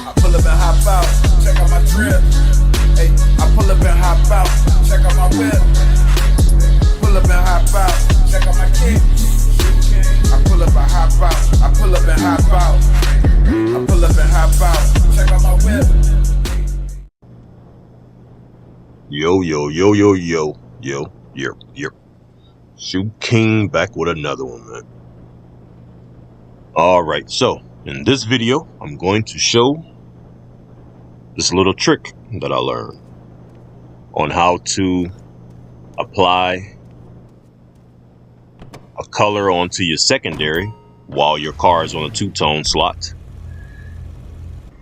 I pull up and hop out, check out my drip. Hey, I pull up and hop out, check out my whip. Pull up and hop out, check out my kick. I pull up and hop out, I pull up and hop out. I pull up and hop out, check out my whip. Yo. Shoot King back with another one, man. Alright, so in this video, I'm going to show this little trick that I learned on how to apply a color onto your secondary while your car is on a two-tone slot,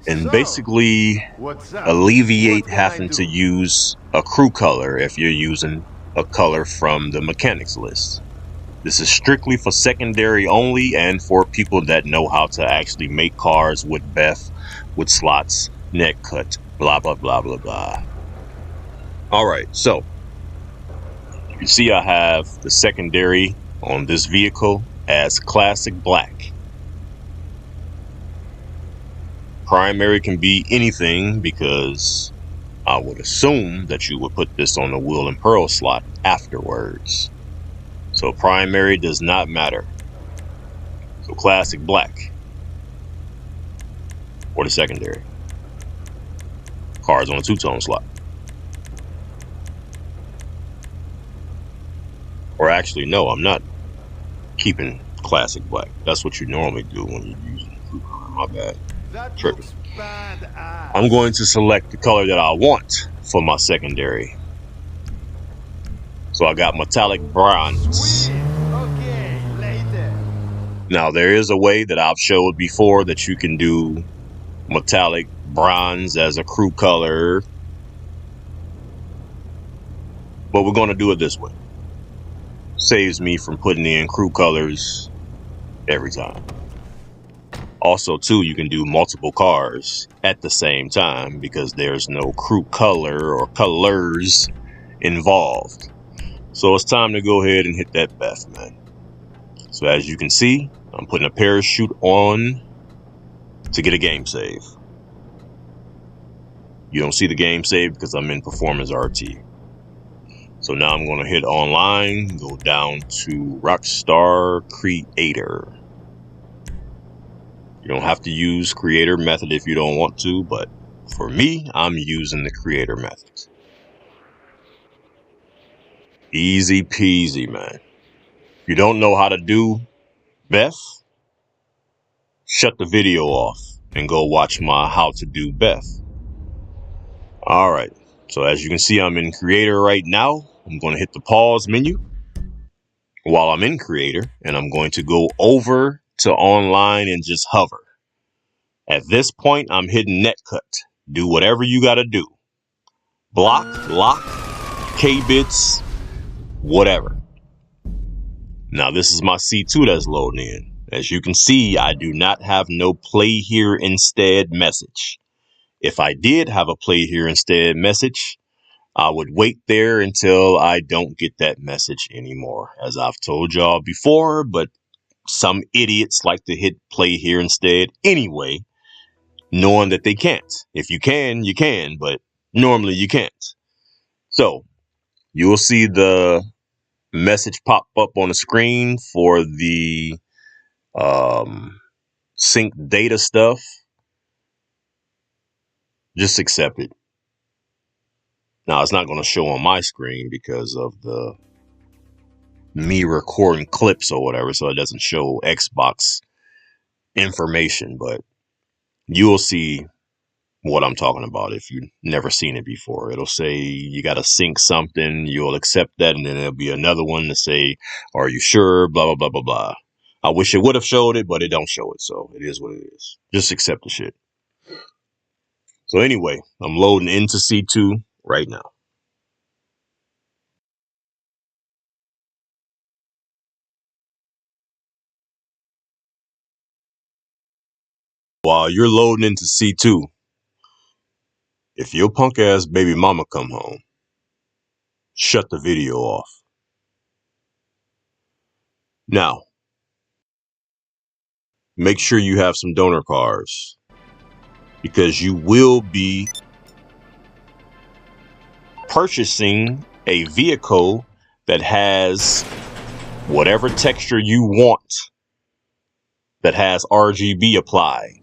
and basically alleviate having to use a crew color if you're using a color from the mechanics list. This is strictly for secondary only and for people that know how to actually make cars with Beff, with slots, NETCUT, blah blah blah blah blah. Alright, so you see I have the secondary on this vehicle as classic black. Primary can be anything because I would assume that you would put this on the wheel and pearl slot afterwards. So primary does not matter. So classic black or the secondary. Cars on a two-tone slot. Or actually, no, I'm not keeping classic black. That's what you normally do when you're using crew color. My bad. Tripping. I'm going to select the color that I want for my secondary. So I got metallic bronze. Okay, later. Now there is a way that I've showed before that you can do metallic bronze as a crew color, but we're going to do it this way. Saves me from putting in crew colors every time. Also too, you can do multiple cars at the same time because there's no crew color or colors involved. So it's time to go ahead and hit that Beff, man. So as you can see, I'm putting a parachute on to get a game save. You don't see the game save because I'm in Performance RT. So now I'm going to hit online, go down to Rockstar Creator. You don't have to use creator method if you don't want to, but for me, I'm using the creator method. Easy peasy, man. If you don't know how to do Beff, shut the video off and go watch my how to do Beff. Alright, so as you can see, I'm in creator right now. I'm going to hit the pause menu while I'm in creator, and I'm going to go over to online and just hover. At this point, I'm hitting NETCUT. Do whatever you got to do. Block, lock, K-bits, whatever. Now this is my C2 that's loading in. As you can see, I do not have no play here instead message. If I did have a play here instead message, I would wait there until I don't get that message anymore. As I've told y'all before, but some idiots like to hit play here instead anyway, knowing that they can't. If you can, you can, but normally you can't. So you will see the message pop up on the screen for the sync data stuff. Just accept it. Now it's not going to show on my screen because of the me recording clips or whatever, so it doesn't show Xbox information, but you will see what I'm talking about if you've never seen it before. It'll say you got to sync something, you'll accept that, and then there'll be another one to say, are you sure, blah blah blah blah blah. I wish it would have showed it, but it don't show it, so it is what it is. Just accept the shit. So anyway, I'm loading into C2 right now. While you're loading into C2, if your punk ass baby mama come home, shut the video off. Now, make sure you have some donor cars. because you will be purchasing a vehicle that has whatever texture you want that has RGB applied.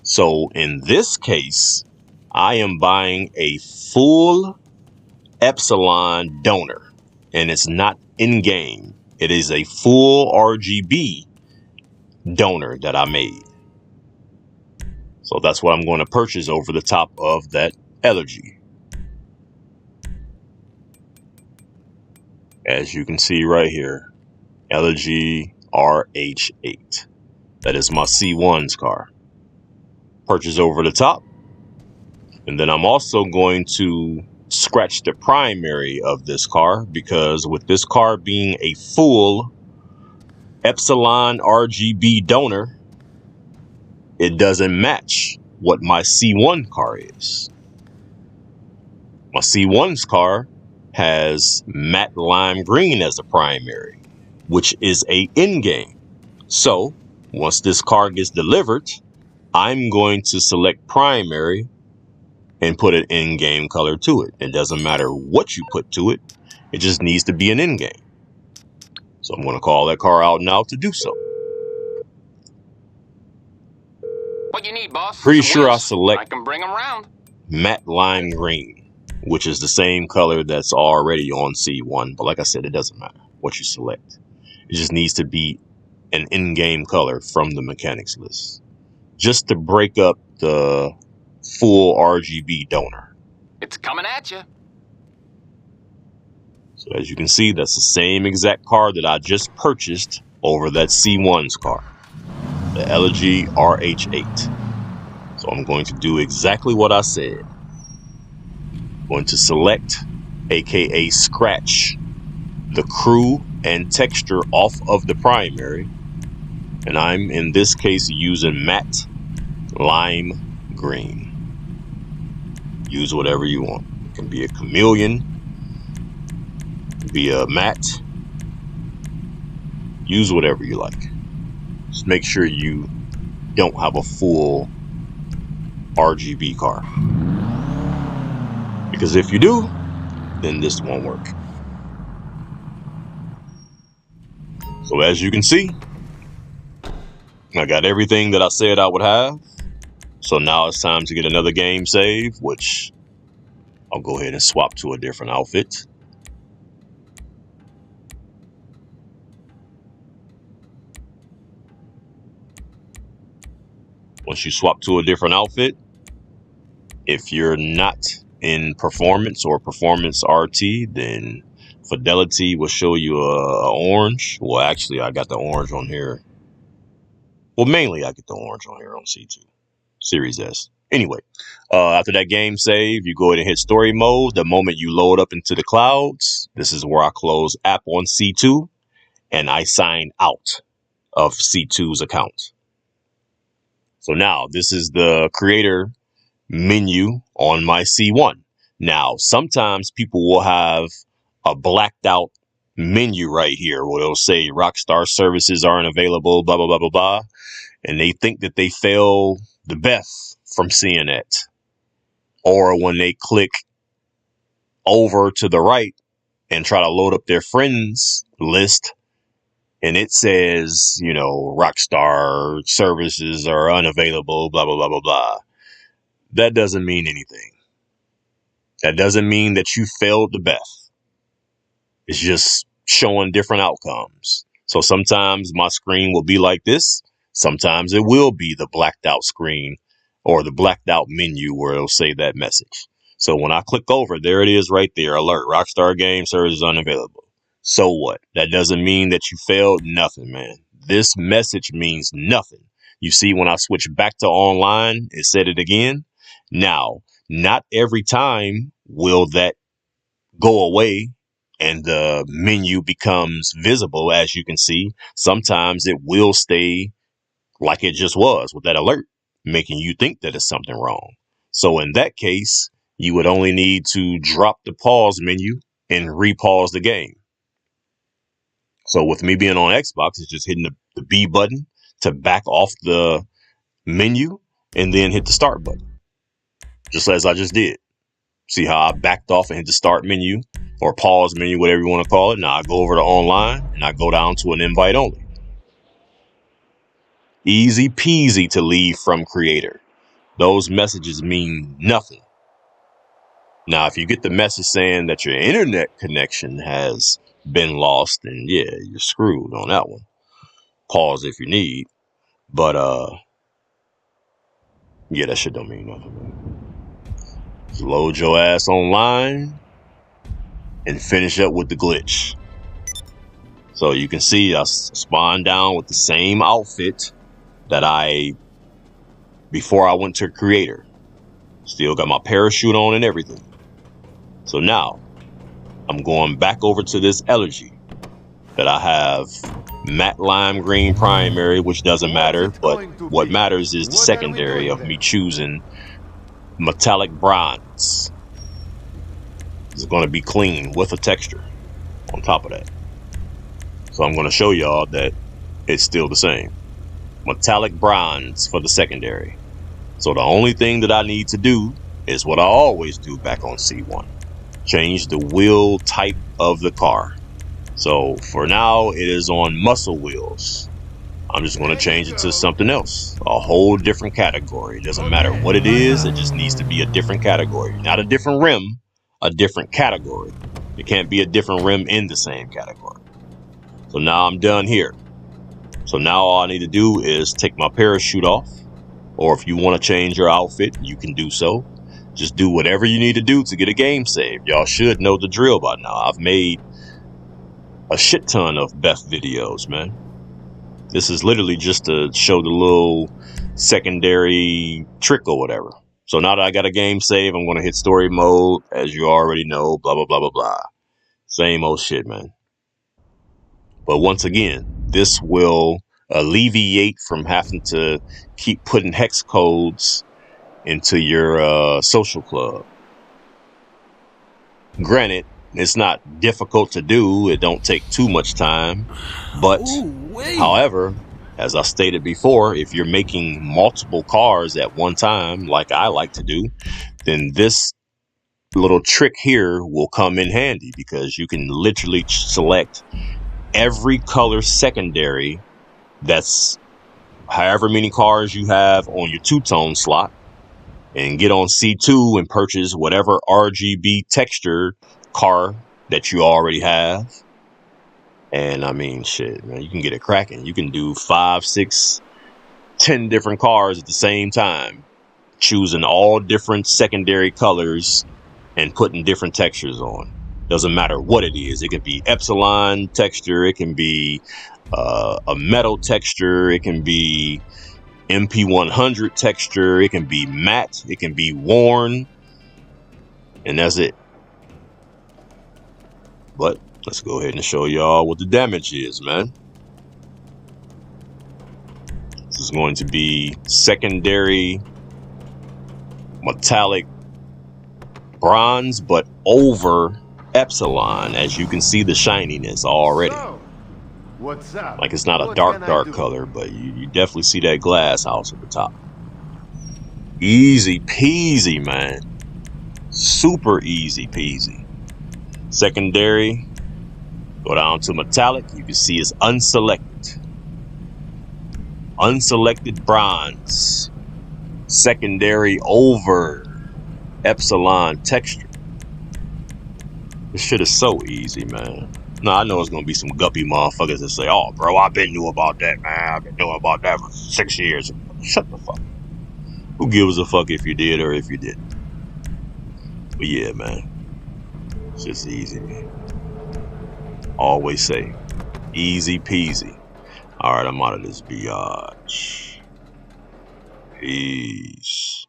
So in this case, I am buying a full Epsilon donor, and it's not in-game. It is a full RGB donor that I made. So that's what I'm going to purchase over the top of that Elegy. As you can see right here, Elegy RH8. That is my C1's car. Purchase over the top. And then I'm also going to scratch the primary of this car, because with this car being a full Epsilon RGB donor, it doesn't match what my C1 car is. My C1's car has matte lime green as the primary, which is a in-game. So once this car gets delivered, I'm going to select primary and put an in-game color to it. It doesn't matter what you put to it. It just needs to be an in-game. So I'm going to call that car out now to do so. What you need, boss? Pretty Some sure I wheels? select I can bring them round. matte lime green, which is the same color that's already on C1. But like I said, it doesn't matter what you select. It just needs to be an in-game color from the mechanics list, just to break up the full RGB donor. It's coming at you. So as you can see, that's the same exact car that I just purchased over that C1's car, the Elegy RH8. So I'm going to do exactly what I said. I'm going to select, aka scratch, the crew and texture off of the primary. And I'm, in this case, using matte lime green. Use whatever you want. It can be a chameleon, be a matte. Use whatever you like. Just make sure you don't have a full RGB car, because if you do, then this won't work. So as you can see, I got everything that I said I would have. So now it's time to get another game save, which I'll go ahead and swap to a different outfit. Once you swap to a different outfit, if you're not in performance or performance RT, then fidelity will show you a orange. Well, actually, I got the orange on here. Well, mainly I get the orange on here on C2 Series S. Anyway, after that game save, you go ahead and hit story mode. The moment you load up into the clouds, this is where I close app on C2 and I sign out of C2's account. So now this is the creator menu on my C1. Now, sometimes people will have a blacked out menu right here where it'll say Rockstar services aren't available, blah, blah, blah, blah, blah. And they think that they fail the Beff from seeing it. Or when they click over to the right and try to load up their friends list, and it says, you know, Rockstar services are unavailable, blah, blah, blah, blah, blah. That doesn't mean anything. That doesn't mean that you failed the Beff. It's just showing different outcomes. So sometimes my screen will be like this. Sometimes it will be the blacked out screen or the blacked out menu where it'll say that message. So when I click over, there it is right there. Alert, Rockstar game services unavailable. So what? That doesn't mean that you failed. Nothing, man. This message means nothing. You see, when I switch back to online, it said it again. Now, not every time will that go away and the menu becomes visible. As you can see, sometimes it will stay like it just was with that alert, making you think that it's something wrong. So in that case, you would only need to drop the pause menu and repause the game. So with me being on Xbox, it's just hitting the B button to back off the menu. and then hit the start button, just as I just did. See how I backed off and hit the start menu or pause menu, whatever you want to call it. Now I go over to online and I go down to an invite only. Easy peasy to leave from creator. Those messages mean nothing. Now, if you get the message saying that your internet connection has been lost, then yeah, you're screwed on that one. Pause if you need. But yeah, that shit don't mean nothing, man. Just load your ass online and finish up with the glitch. So you can see I spawned down with the same outfit that before I went to creator. Still got my parachute on and everything. So now I'm going back over to this elegy that I have matte lime green primary, which doesn't matter, but what matters is the secondary of me choosing metallic bronze. It's going to be clean with a texture on top of that. So I'm going to show y'all that it's still the same. Metallic bronze for the secondary. So the only thing that I need to do is what I always do back on C1. Change the wheel type of the car. So for now, it is on muscle wheels. I'm just going to change it to something else. A whole different category. It doesn't matter what it is. It just needs to be a different category. Not a different rim, a different category. It can't be a different rim in the same category. So now I'm done here. So now all I need to do is take my parachute off. Or if you want to change your outfit, you can do so. Just do whatever you need to do to get a game saved. Y'all should know the drill by now. I've made a shit ton of Beff videos, man. This is literally just to show the little secondary trick or whatever. So now that I got a game save, I'm going to hit story mode, as you already know, blah, blah, blah, blah, blah. Same old shit, man. But once again, this will alleviate from having to keep putting hex codes into your social club. Granted, it's not difficult to do. It don't take too much time. But, however, as I stated before, if you're making multiple cars at one time, like I like to do, then this little trick here will come in handy because you can literally select every color secondary that's however many cars you have on your two-tone slot and get on C2 and purchase whatever RGB texture car that you already have. And I mean, shit, man, you can get it cracking. You can do 5, 6, 10 different cars at the same time, choosing all different secondary colors and putting different textures on. Doesn't matter what it is. It can be epsilon texture. It can be a metal texture. It can be MP100 texture. It can be matte. It can be worn. And that's it. But let's go ahead and show y'all what the damage is, man. This is going to be secondary metallic bronze, but over epsilon, as you can see the shininess already. So, what's up? Like it's not a What dark can I do? color, but you definitely see that glass house at the top. Easy peasy, man. Super easy peasy. Secondary, go down to metallic. You can see it's unselected. Unselected bronze. Secondary over epsilon texture. This shit is so easy, man. Now, I know it's going to be some guppy motherfuckers that say, oh, bro, I've been knew about that, man. I've been knowing about that for 6 years. Shut the fuck up. Who gives a fuck if you did or if you didn't? But yeah, man. It's just easy, man. Always say, easy peasy. All right, I'm out of this biatch. Peace.